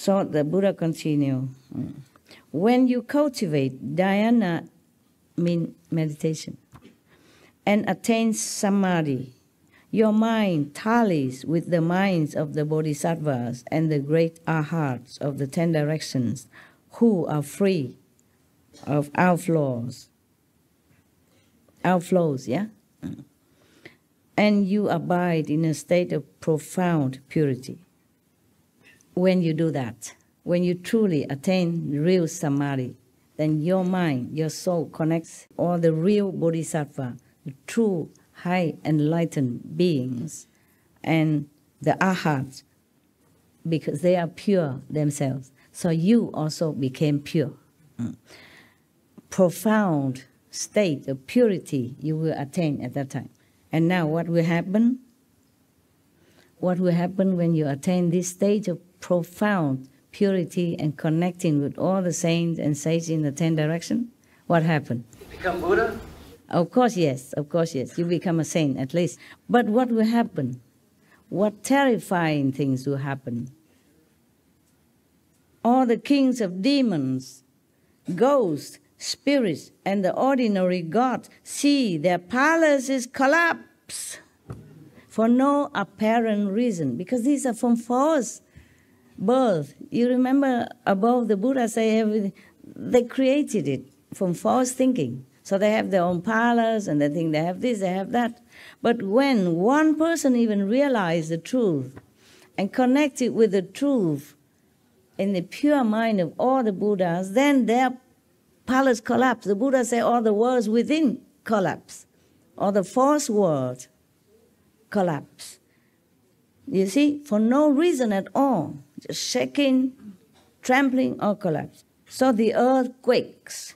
So the Buddha continued, when you cultivate dhyana, mean meditation, and attain samadhi, your mind tallies with the minds of the bodhisattvas and the great arhats of the 10 directions who are free of outflows, yeah? And you abide in a state of profound purity. When you do that, when you truly attain real samadhi, then your mind, your soul connects all the real bodhisattva, the true high enlightened beings, and the arhats, because they are pure themselves. So you also became pure. Profound state of purity you will attain at that time. And now what will happen? What will happen when you attain this stage of profound purity and connecting with all the saints and sages in the 10 directions? What happened? You become Buddha? Of course, yes. You become a saint at least. But what will happen? What terrifying things will happen? All the kings of demons, ghosts, spirits, and the ordinary gods see their palaces collapse for no apparent reason, because these are from false birth. You remember above the Buddha say everything, they created it from false thinking. So they have their own palace and they think they have this, they have that. But when one person even realizes the truth and connects it with the truth in the pure mind of all the Buddhas, then their palace collapse. The Buddha said all the worlds within collapse, all the false world collapse. You see, for no reason at all, just shaking, trampling, or collapse. So the earth quakes,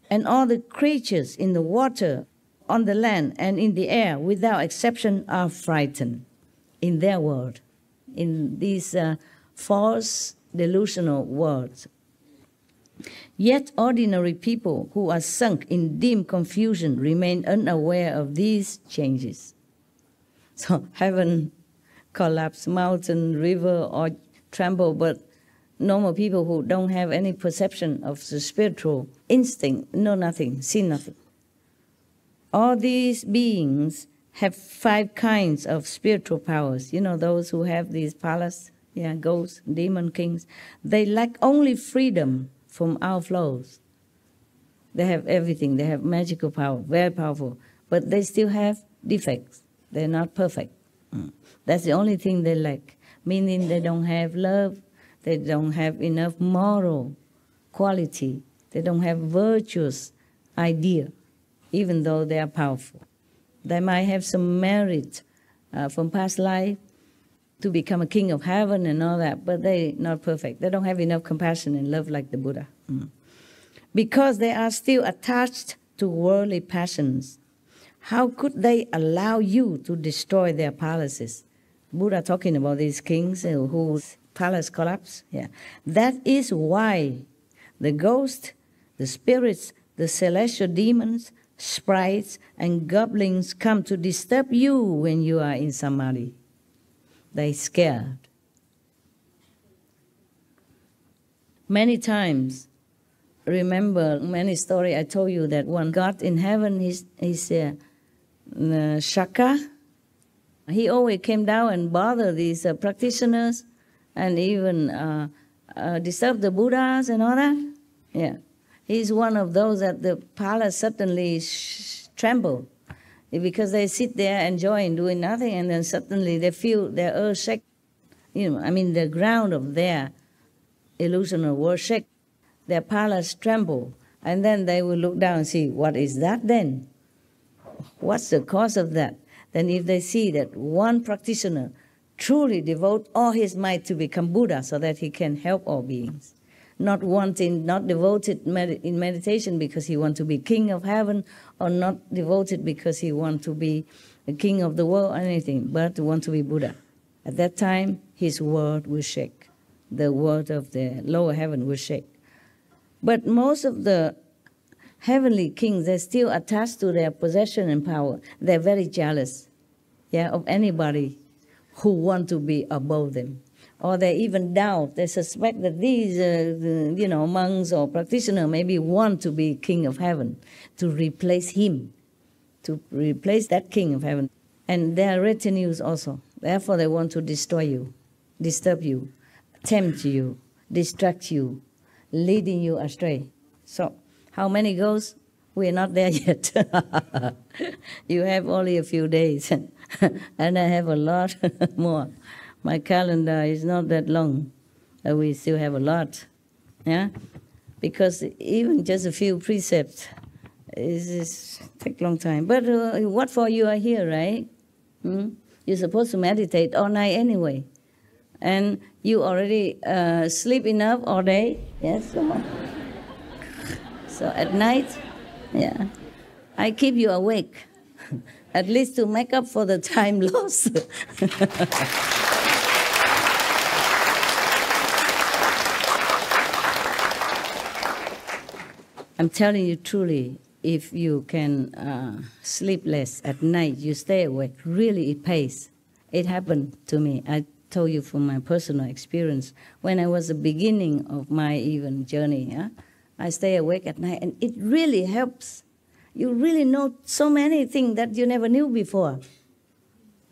and all the creatures in the water, on the land, and in the air, without exception, are frightened in their world, in these false, delusional worlds. Yet ordinary people who are sunk in dim confusion remain unaware of these changes. So heaven collapse, mountain, river, or tremble, but normal people who don't have any perception of the spiritual instinct know nothing, see nothing. All these beings have 5 kinds of spiritual powers. You know, those who have these palace, ghosts, demon kings, they lack only freedom from outflows. They have everything. They have magical power, very powerful, but they still have defects. They're not perfect. That's the only thing they lack, meaning they don't have love, they don't have enough moral quality, they don't have virtuous idea, even though they are powerful. They might have some merit from past life to become a king of heaven and all that, but they're not perfect. They don't have enough compassion and love like the Buddha. Because they are still attached to worldly passions, how could they allow you to destroy their palaces? Buddha talking about these kings whose palace collapse. That is why the ghosts, the spirits, the celestial demons, sprites, and goblins come to disturb you when you are in samadhi. They're scared. Many times, remember many stories I told you that one God in heaven, he's Shaka. He always came down and bothered these practitioners and even disturbed the Buddhas and all that. He's one of those that the palace suddenly tremble because they sit there enjoying doing nothing, and then suddenly they feel their earth shake. The ground of their illusional world shake. Their palace tremble, and then they will look down and see, what is that then? What's the cause of that? Then if they see that one practitioner truly devote all his might to become Buddha so that he can help all beings, not devoted in meditation because he wants to be king of heaven, or not devoted because he wants to be the king of the world or anything, but want to be Buddha. At that time, his world will shake. The world of the lower heaven will shake. But most of the heavenly kings, they're still attached to their possession and power. They're very jealous of anybody who want to be above them, or they even doubt, they suspect that these, monks or practitioners maybe want to be king of heaven, to replace him, to replace that king of heaven. And they are retinues also. Therefore, they want to destroy you, disturb you, tempt you, distract you, leading you astray. So, how many goes? We are not there yet. You have only a few days, and I have a lot more. My calendar is not that long. We still have a lot, yeah? Because even just a few precepts is take a long time. But what for you are here, right? You're supposed to meditate all night anyway. And you already sleep enough all day, yes? So at night, yeah, I keep you awake, at least to make up for the time lost. I'm telling you truly, if you can sleep less at night, you stay awake, really it pays. It happened to me. I told you from my personal experience. When I was the beginning of my even journey, I stay awake at night, and it really helps. You really know so many things that you never knew before.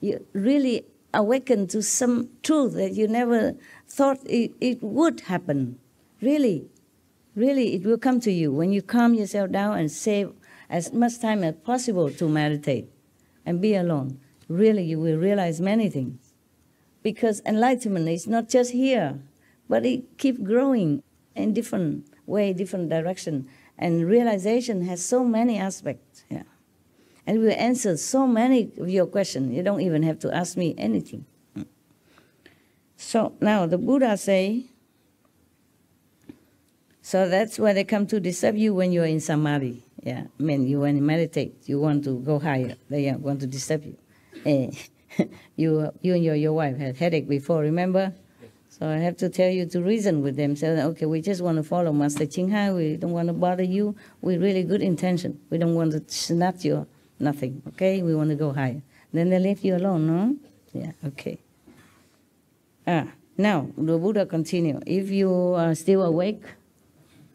You really awaken to some truth that you never thought it would happen. Really, it will come to you when you calm yourself down and save as much time as possible to meditate and be alone. Really, you will realize many things. Because enlightenment is not just here, but it keeps growing in different way, different direction. And realization has so many aspects. Yeah. And we answer so many of your questions. You don't even have to ask me anything. So now the Buddha say, so that's why they come to disturb you when you're in samadhi. Yeah, I mean, you want to meditate, you want to go higher, they want to disturb you. You and your wife had headache before, remember? So I have to tell you to reason with them. Say, okay, we just want to follow Master Ching Hai. We don't want to bother you. With really good intention. We don't want to snatch your nothing, okay? We want to go higher. Then they leave you alone, no? Yeah, okay. Now, the Buddha continue. If you are still awake,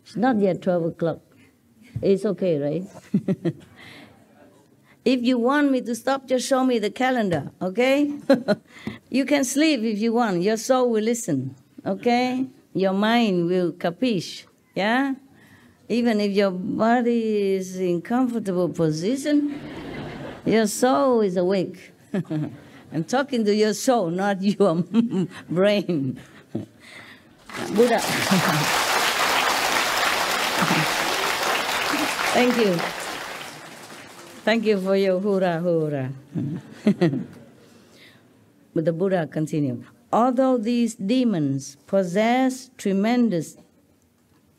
it's not yet 12 o'clock. It's okay, right? If you want me to stop, just show me the calendar, okay? You can sleep if you want. Your soul will listen, okay? Your mind will capiche, yeah? Even if your body is in comfortable position, your soul is awake. I'm talking to your soul, not your brain. Buddha. Thank you. Thank you for your hurrah, hurrah. But the Buddha continued, although these demons possess tremendous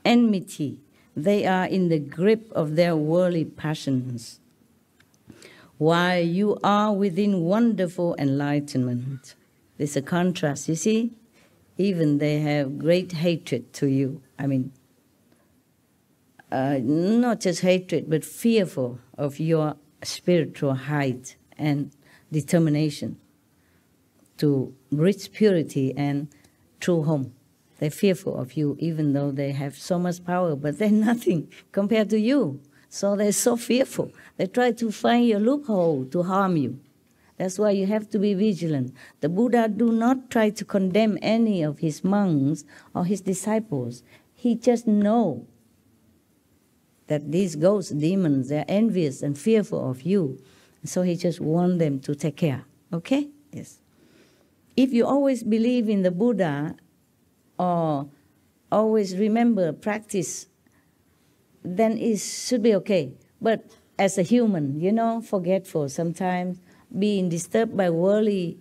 enmity, they are in the grip of their worldly passions, while you are within wonderful enlightenment. There's a contrast, you see? Even they have great hatred to you. I mean, not just hatred, but fearful of your spiritual height and determination to reach purity and true home. They're fearful of you, even though they have so much power, but they're nothing compared to you. So they're so fearful. They try to find a loophole to harm you. That's why you have to be vigilant. The Buddha do not try to condemn any of his monks or his disciples. He just knows that these ghosts, demons, they're envious and fearful of you. So he just wants them to take care. Okay? Yes. If you always believe in the Buddha or always remember, practice, then it should be okay. But as a human, forgetful sometimes, being disturbed by worldly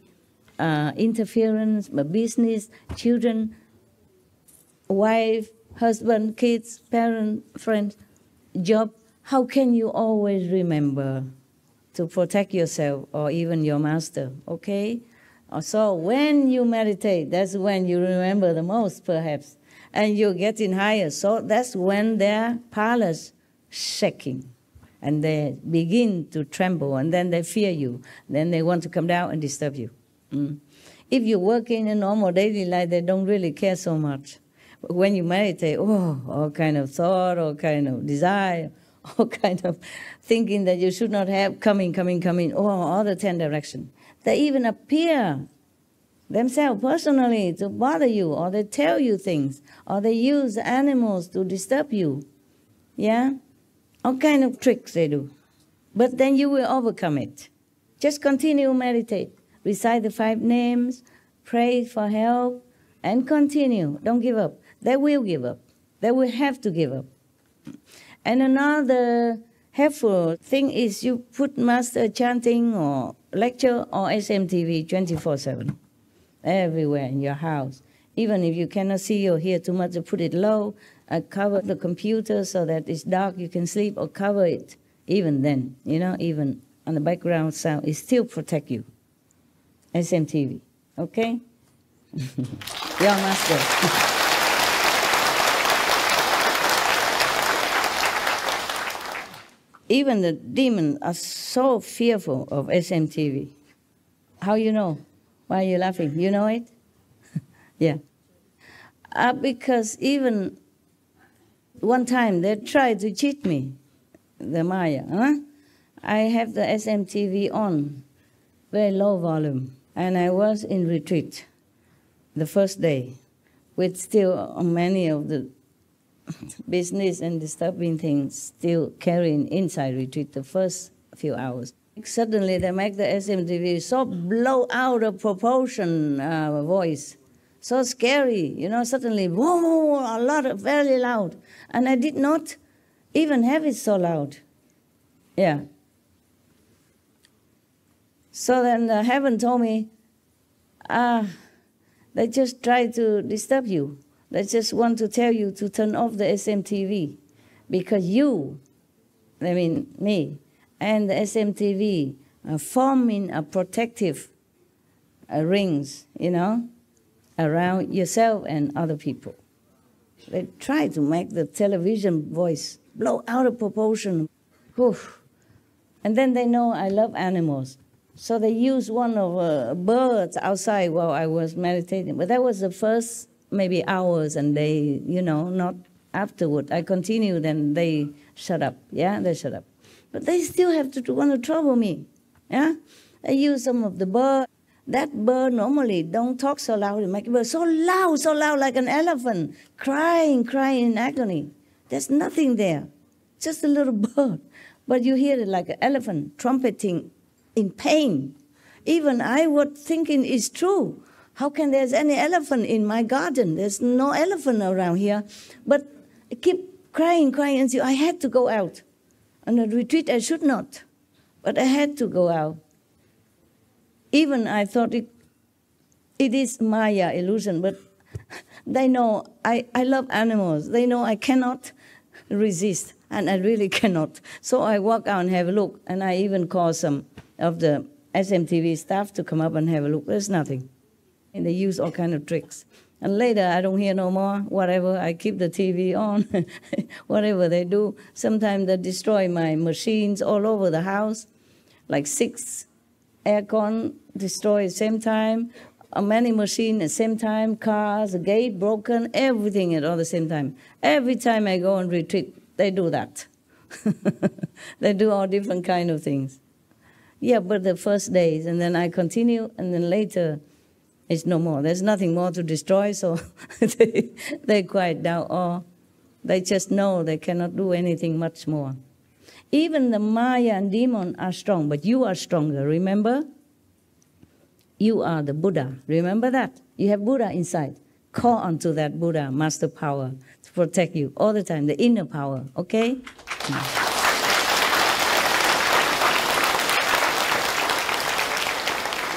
interference, by business, children, wife, husband, kids, parents, friends, job, how can you always remember to protect yourself or even your master, okay? So when you meditate, that's when you remember the most, perhaps, and you're getting higher. So that's when their palace shaking, and they begin to tremble, and then they fear you. Then they want to come down and disturb you. If you work in a normal daily life, they don't really care so much. But when you meditate, all kind of thought, all kind of desire, all kind of thinking that you should not have coming, all the 10 directions. They even appear themselves personally to bother you, or they tell you things, or they use animals to disturb you. Yeah? All kind of tricks they do. But then you will overcome it. Just continue meditate. Recite the 5 names, pray for help, and continue. Don't give up. They will give up. They will have to give up. And another helpful thing is you put master chanting or lecture or SMTV 24/7 everywhere in your house. Even if you cannot see or hear too much, put it low, cover the computer so that it's dark, you can sleep, or cover it. Even then, even on the background sound, it still protect you. SMTV, okay? Your master. Even the demons are so fearful of SMTV. How you know? Why are you laughing? You know it? Yeah. Because even one time they tried to cheat me, the Maya. I have the SMTV on, very low volume, and I was in retreat the first day with still many of the business and disturbing things still carrying inside retreat the first few hours. Suddenly they make the SMTV so blow out of proportion voice, so scary, suddenly, whoa, a lot of very loud. And I did not even have it so loud. Yeah. So then heaven told me, they just try to disturb you. They just want to tell you to turn off the SMTV because you, I mean me, and the SMTV are forming a protective rings, around yourself and other people. They try to make the television voice blow out of proportion. Whew. And then they know I love animals. So they used one of birds outside while I was meditating. But that was the first maybe hours, and they, not afterward. I continued and they shut up. Yeah, they shut up. But they still have to want to trouble me. Yeah, they use some of the bird. That bird normally don't talk so loud. They make it bird so loud, like an elephant, crying in agony. There's nothing there, just a little bird. But you hear it like an elephant trumpeting in pain. Even I was thinking it's true. How can there's any elephant in my garden? There's no elephant around here. But I keep crying, and so I had to go out. On a retreat, I should not. But I had to go out. Even I thought it is Maya illusion, but they know I love animals. They know I cannot resist, and I really cannot. So I walk out and have a look, and I even call some of the SMTV staff to come up and have a look. There's nothing. And they use all kind of tricks. And later, I don't hear no more, whatever. I keep the TV on, whatever they do. Sometimes they destroy my machines all over the house, like 6 aircon destroyed at the same time, many machines at the same time, cars, a gate broken, everything at all the same time. Every time I go on retreat, they do that. They do all different kind of things. Yeah, but the first days, and then I continue, and then later, it's no more. There's nothing more to destroy, so they quiet down, or they just know they cannot do anything much more. Even the Maya and demon are strong, but you are stronger, remember? You are the Buddha, remember that? You have Buddha inside. Call onto that Buddha, master power, to protect you all the time, the inner power, okay?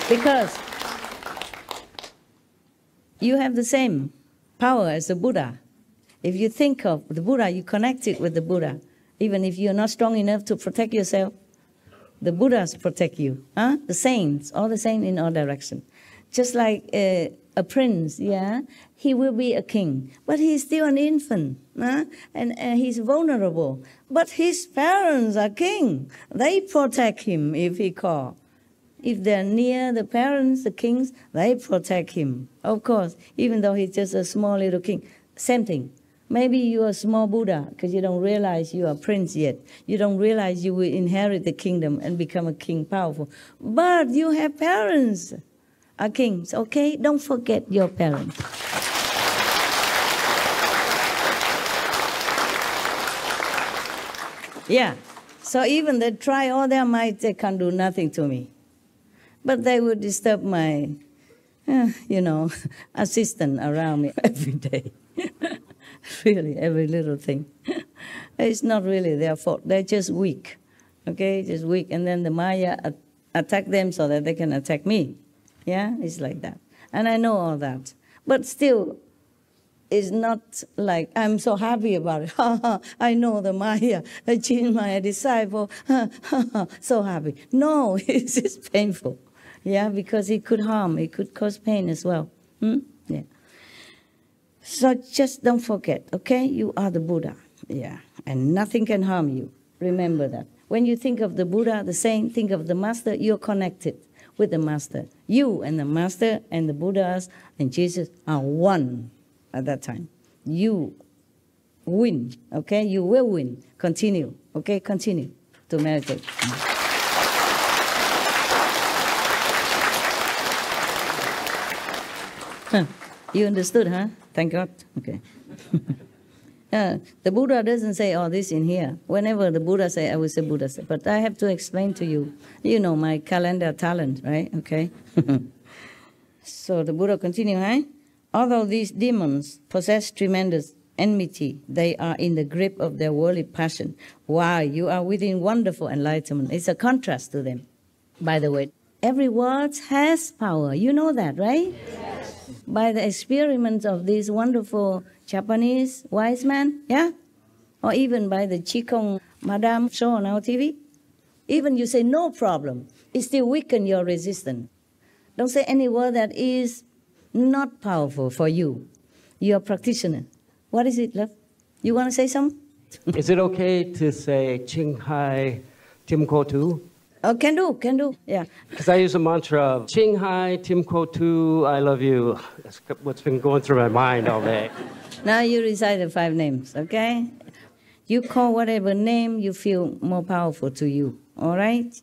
Because you have the same power as the Buddha. If you think of the Buddha, you connect it with the Buddha. Even if you're not strong enough to protect yourself, the Buddhas protect you. The saints, all the saints in all directions. Just like a prince, yeah, he will be a king, but he's still an infant, and he's vulnerable. But his parents are king. They protect him if he calls. If they're near the parents, the kings, they protect him. Of course, even though he's just a small little king. Same thing. Maybe you're a small Buddha because you don't realize you are a prince yet. You don't realize you will inherit the kingdom and become a king powerful. But you have parents, are kings, okay? Don't forget your parents. Yeah. So even they try all their might, they can't do nothing to me. But they would disturb my, assistant around me every day. Really, every little thing. It's not really their fault. They're just weak, okay? Just weak. And then the Maya attack them so that they can attack me. Yeah, it's like that. And I know all that. But still, it's not like I'm so happy about it. I know the Maya, I changed my disciple. So happy. No, it's just painful. Yeah, because it could harm, it could cause pain as well. Yeah. So just don't forget, okay? You are the Buddha. Yeah. And nothing can harm you. Remember that. When you think of the Buddha, the saint, think of the master, you're connected with the master. You and the master and the Buddhas and Jesus are one at that time. You win, okay? You will win. Continue, okay? Continue to meditate. You understood, huh? Thank God. Okay. The Buddha doesn't say all this in here. Whenever the Buddha say, I will say Buddha say. But I have to explain to you. You know my calendar talent, right? Okay. So the Buddha continue, huh? Although these demons possess tremendous enmity, they are in the grip of their worldly passion. While you are within wonderful enlightenment. It's a contrast to them. By the way, every word has power. You know that, right? Yes. By the experiments of these wonderful Japanese wise men, yeah? Or even by the Qigong Madame show on our TV. Even you say no problem, it still weaken your resistance. Don't say any word that is not powerful for you. You're a practitioner. What is it, love? You want to say something? Is it okay to say Ching Hai Tim Ko Tu? Oh, can do, yeah. Because I use a mantra of Ching Hai Tim Ko Tu, I love you. That's what's been going through my mind all day. Now you recite the 5 names, okay? You call whatever name you feel more powerful to you, all right?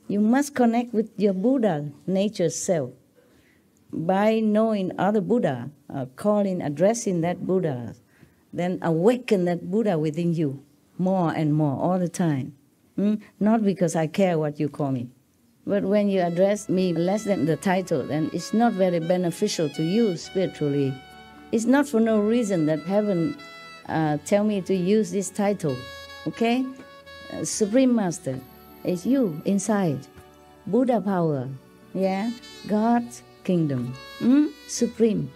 You must connect with your Buddha nature self. By knowing other Buddha, calling, addressing that Buddha, then awaken that Buddha within you more and more all the time. Not because I care what you call me. But when you address me less than the title, then it's not very beneficial to you spiritually. It's not for no reason that heaven tell me to use this title, okay? Supreme Master, it's you inside. Buddha power, yeah? God's kingdom, supreme.